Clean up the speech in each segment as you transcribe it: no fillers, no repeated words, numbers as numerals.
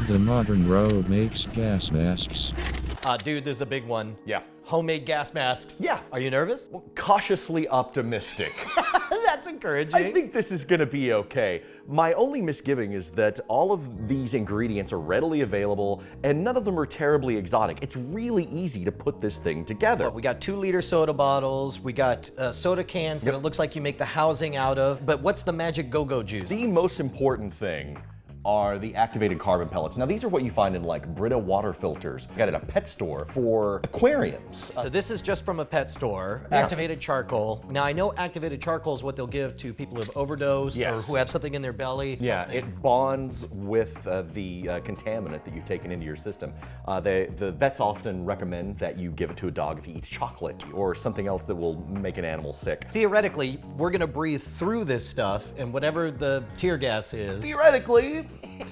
The modern road makes gas masks. Dude, this is a big one. Yeah. Homemade gas masks. Yeah. Are you nervous? Cautiously optimistic. That's encouraging. I think this is gonna be okay. My only misgiving is that all of these ingredients are readily available and none of them are terribly exotic. It's really easy to put this thing together. We got 2-liter soda bottles. We got soda cans that it looks like you make the housing out of. But what's the magic go-go juice? The most important thing are the activated carbon pellets. Now these are what you find in like Brita water filters. You got it at a pet store for aquariums. So this is just from a pet store, activated charcoal. Now I know activated charcoal is what they'll give to people who have overdosed or who have something in their belly. Yeah, it bonds with the contaminant that you've taken into your system. The vets often recommend that you give it to a dog if he eats chocolate or something else that will make an animal sick. Theoretically, we're gonna breathe through this stuff and whatever the tear gas is. Theoretically,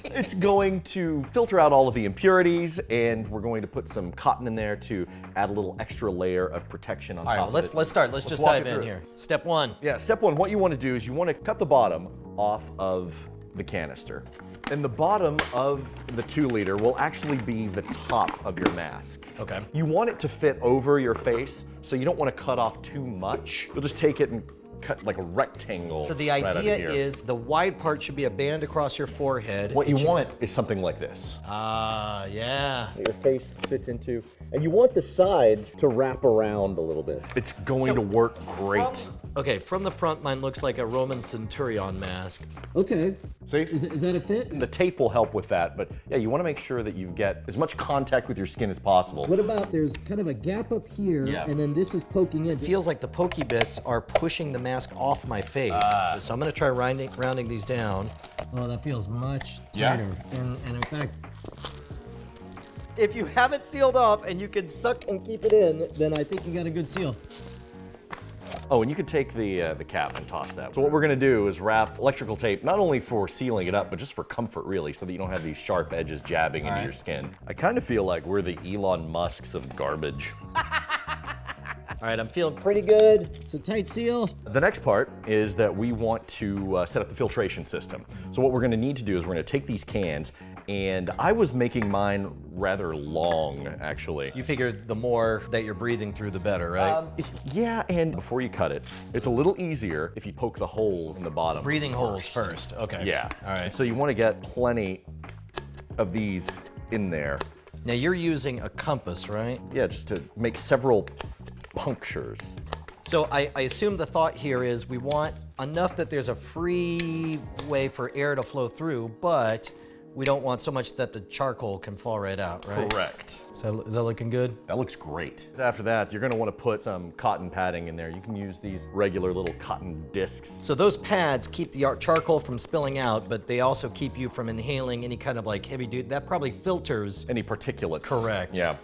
it's going to filter out all of the impurities, and we're going to put some cotton in there to add a little extra layer of protection on top of it. Let's start. Let's just dive in here. Step one. Yeah, step one, what you want to do is you want to cut the bottom off of the canister. And the bottom of the 2-liter will actually be the top of your mask. Okay. You want it to fit over your face, so you don't want to cut off too much. You'll just take it and cut like a rectangle. So the right idea under here. is the wide part should be a band across your forehead. What you want is something like this. Yeah. Your face fits into, and you want the sides to wrap around a little bit. It's going to work great. Okay, from the front, mine looks like a Roman centurion mask. Okay. See? Is that a fit? The tape will help with that, but yeah, you want to make sure that you get as much contact with your skin as possible. What about there's kind of a gap up here, and then this is poking in. It feels like the pokey bits are pushing the mask off my face. So I'm gonna try rounding these down. Oh, that feels much Yeah. tighter. And in fact, If you have it sealed off and you can suck and keep it in, then I think you got a good seal. Oh, and you can take the cap and toss that. So what we're gonna do is wrap electrical tape, not only for sealing it up, but just for comfort really, so that you don't have these sharp edges jabbing into your skin. I kind of feel like we're the Elon Musks of garbage. All right, I'm feeling pretty good. It's a tight seal. The next part is that we want to set up the filtration system. So what we're gonna need to do is we're gonna take these cans, and I was making mine rather long, actually. You figure the more that you're breathing through, the better, right? Yeah, and before you cut it, it's a little easier if you poke the holes in the bottom. Breathing holes first. Okay. Yeah. All right. So you want to get plenty of these in there. Now you're using a compass, right? Yeah, just to make several punctures. So I assume the thought here is we want enough that there's a free way for air to flow through, but we don't want so much that the charcoal can fall right out, right? Correct. So is that looking good? That looks great. After that, you're gonna want to put some cotton padding in there. You can use these regular little cotton discs. So those pads keep the charcoal from spilling out, but they also keep you from inhaling any kind of like heavy duty. That probably filters. Any particulates. Correct. Yeah.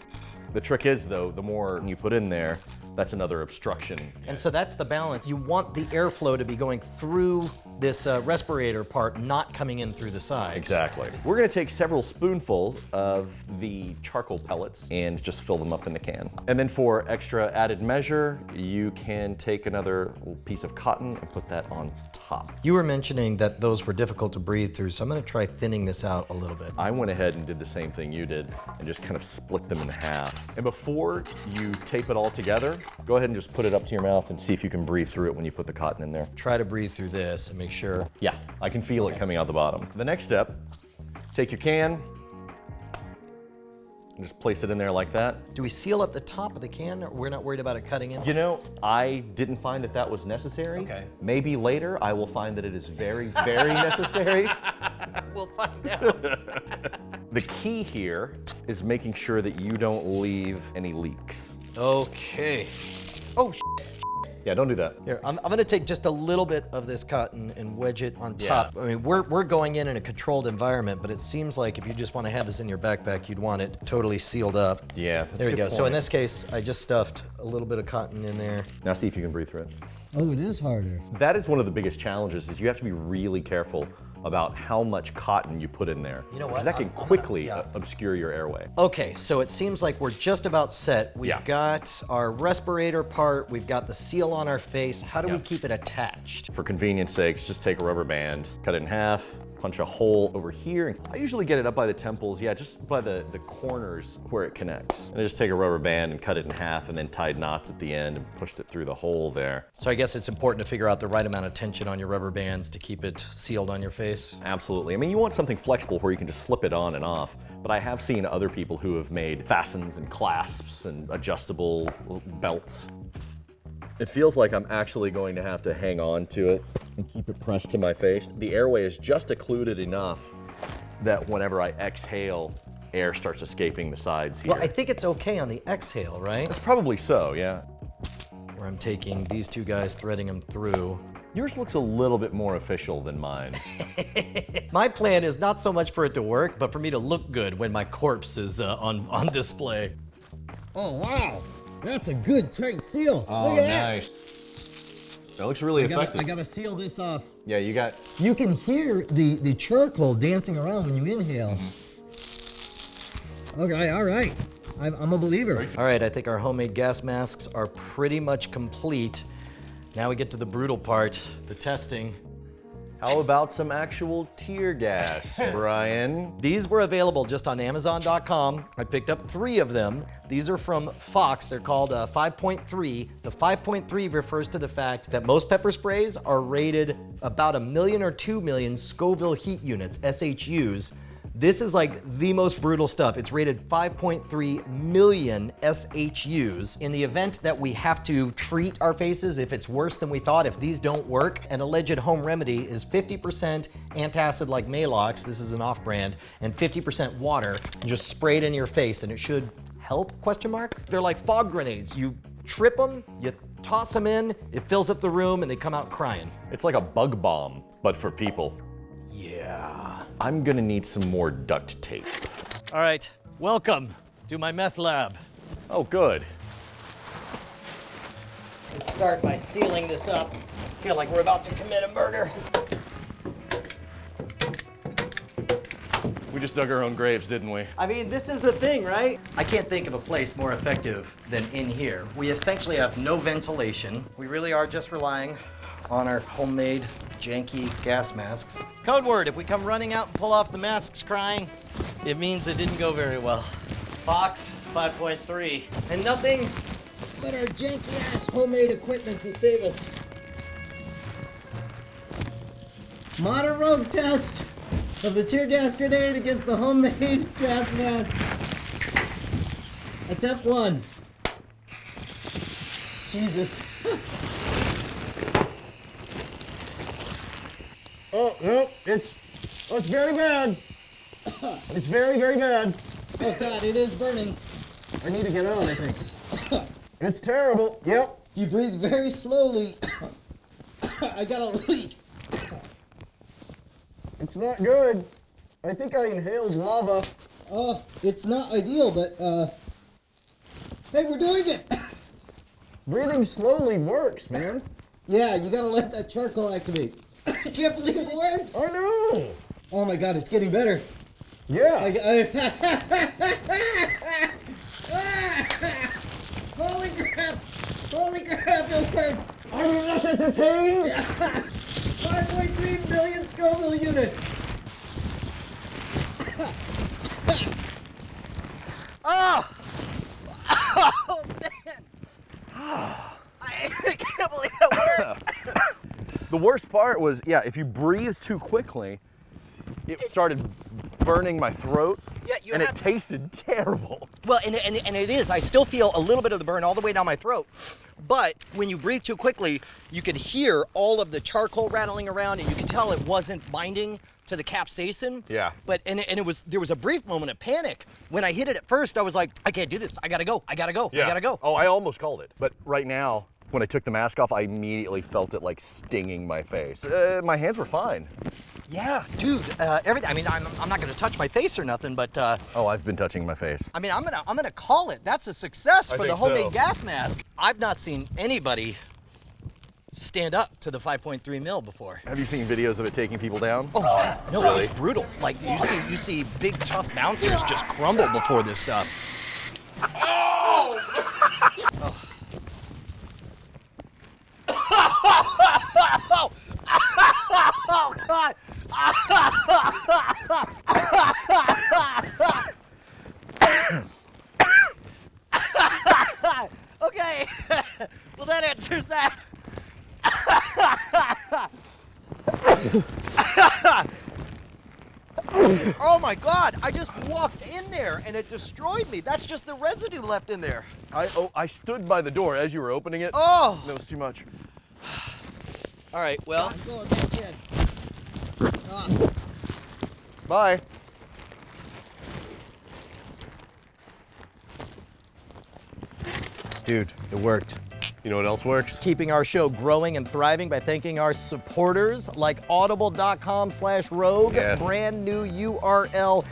The trick is though, the more you put in there, that's another obstruction. And so that's the balance. You want the airflow to be going through this respirator part, not coming in through the sides. Exactly. We're gonna take several spoonfuls of the charcoal pellets and just fill them up in the can. And then for extra added measure, you can take another little piece of cotton and put that on top. You were mentioning that those were difficult to breathe through, so I'm gonna try thinning this out a little bit. I went ahead and did the same thing you did and just kind of split them in half. And before you tape it all together, go ahead and just put it up to your mouth and see if you can breathe through it when you put the cotton in there. Try to breathe through this and make sure. Yeah, I can feel it coming out the bottom. The next step, take your can and just place it in there like that. Do we seal up the top of the can, or we're not worried about it cutting in? You know, I didn't find that that was necessary. Okay. Maybe later I will find that it is very, very necessary. We'll find out. The key here is making sure that you don't leave any leaks. Okay. Oh, Yeah, don't do that. Here, I'm gonna take just a little bit of this cotton and wedge it on top. I mean, we're going in a controlled environment, but it seems like if you just want to have this in your backpack, you'd want it totally sealed up. Yeah, that's There a we good go. So in point. this case, I just stuffed a little bit of cotton in there. Now see if you can breathe through it. Oh, it is harder. That is one of the biggest challenges, is you have to be really careful about how much cotton you put in there. You know what? Because that can I'm gonna- quickly yeah. obscure your airway. Okay, so it seems like we're just about set. We've Yeah. got our respirator part, we've got the seal on our face. How do we Yeah. keep it attached? For convenience sakes, just take a rubber band, cut it in half, punch a hole over here. I usually get it up by the temples, yeah, just by the corners where it connects. And I just take a rubber band and cut it in half and then tied knots at the end and pushed it through the hole there. So I guess it's important to figure out the right amount of tension on your rubber bands to keep it sealed on your face. Absolutely. I mean, you want something flexible where you can just slip it on and off, but I have seen other people who have made fastens and clasps and adjustable belts. It feels like I'm actually going to have to hang on to it and keep it pressed to my face. The airway is just occluded enough that whenever I exhale, air starts escaping the sides here. Well, I think it's okay on the exhale, right? Probably so, yeah. Where I'm taking these two guys, threading them through. Yours looks a little bit more official than mine. My plan is not so much for it to work, but for me to look good when my corpse is on display. Oh, wow. That's a good tight seal. Oh, Look at that. nice. That looks really effective. I gotta seal this off. Yeah, you got... You can hear the charcoal dancing around when you inhale. Okay, all right. I'm a believer. All right, I think our homemade gas masks are pretty much complete. Now we get to the brutal part, the testing. How about some actual tear gas, Brian? These were available just on Amazon.com. I picked up 3 of them. These are from Fox. They're called 5.3. The 5.3 refers to the fact that most pepper sprays are rated about 1 million or 2 million Scoville heat units, SHUs. This is like the most brutal stuff. It's rated 5.3 million SHUs. In the event that we have to treat our faces, if it's worse than we thought, if these don't work, an alleged home remedy is 50% antacid like Malox, this is an off-brand, and 50% water, and just spray it in your face and it should help, question mark? They're like fog grenades. You trip them, you toss them in, it fills up the room, and they come out crying. It's like a bug bomb, but for people. Yeah. I'm gonna need some more duct tape. All right, welcome to my meth lab. Oh, good. Let's start by sealing this up. Feel like we're about to commit a murder. We just dug our own graves, didn't we? I mean, this is the thing, right? I can't think of a place more effective than in here. We essentially have no ventilation. We really are just relying on our homemade janky gas masks. Code word, if we come running out and pull off the masks crying, it means it didn't go very well. Fox 5.3. And nothing But our janky ass homemade equipment to save us. Modern rogue test of the tear gas grenade against the homemade gas mask. Attempt 1. Jesus. Oh, no, it's very bad. It's very, very bad. Oh God, it is burning. I need to get on, I think. It's terrible. Yep. You breathe very slowly. I got a leak. It's not good. I think I inhaled lava. Oh, it's not ideal, but hey, we're doing it. Breathing slowly works, man. Yeah, you gotta let that charcoal activate. I can't believe it works. I know. Oh my God, it's getting better. Yeah. Holy crap! Holy crap, those hurt! Are you not entertained? 5.3 billion Scoville units! Oh! Oh, man! I can't believe that worked! The worst part was, yeah, if you breathe too quickly, it started burning my throat, Yeah, and it tasted terrible. Well, and it is. I still feel a little bit of the burn all the way down my throat. But when you breathe too quickly, you could hear all of the charcoal rattling around, and you could tell it wasn't binding to the capsaicin. Yeah. But there was a brief moment of panic. When I hit it at first, I was like, I can't do this. I gotta go. I gotta go. Yeah. I gotta go. Oh, I almost called it. But right now, when I took the mask off, I immediately felt it like stinging my face. My hands were fine. Yeah, dude. Everything. I mean, I'm not gonna touch my face or nothing, but Oh, I've been touching my face. I mean, I'm gonna call it. That's a success for the think homemade so. gas mask. I've not seen anybody stand up to the 5.3 mil before. Have you seen videos of it taking people down? Oh, yeah. No, really? it's brutal. Like, you see big, tough bouncers just crumble before this stuff. Oh! Oh, God! Okay, well that answers that. Oh my God, I just walked in there and it destroyed me. That's just the residue left in there. I stood by the door as you were opening it. Oh! No, it's too much. All right, well. Go again, kid. Bye. Dude, it worked. You know what else works? Keeping our show growing and thriving by thanking our supporters like audible.com/rogue, Yes. brand new URL.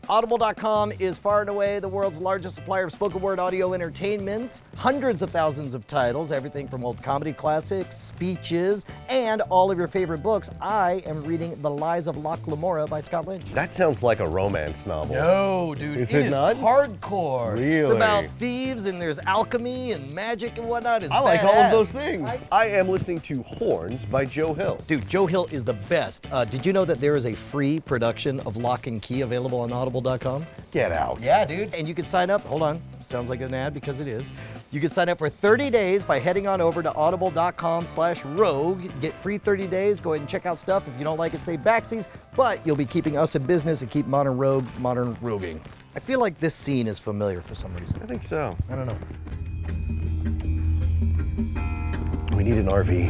Audible.com is far and away the world's largest supplier of spoken word audio entertainment. Hundreds of thousands of titles, everything from old comedy classics, speeches, and all of your favorite books. I am reading The Lies of Locke Lamora by Scott Lynch. That sounds like a romance novel. No, dude, Is it not? hardcore. It's Really? about thieves and there's alchemy and magic and whatnot. It's I like all of badass. those things. I am listening to Horns by Joe Hill. Dude, Joe Hill is the best. Did you know that there is a free production of Lock and Key available on audible.com? Get out. Yeah, dude. And you can sign up. Hold on. Sounds like an ad because it is. You can sign up for 30 days by heading on over to audible.com/rogue. Get free 30 days. Go ahead and check out stuff. If you don't like it, say backsies. But you'll be keeping us in business and keep modern roguing. I feel like this scene is familiar for some reason. I think so. I don't know. We need an RV.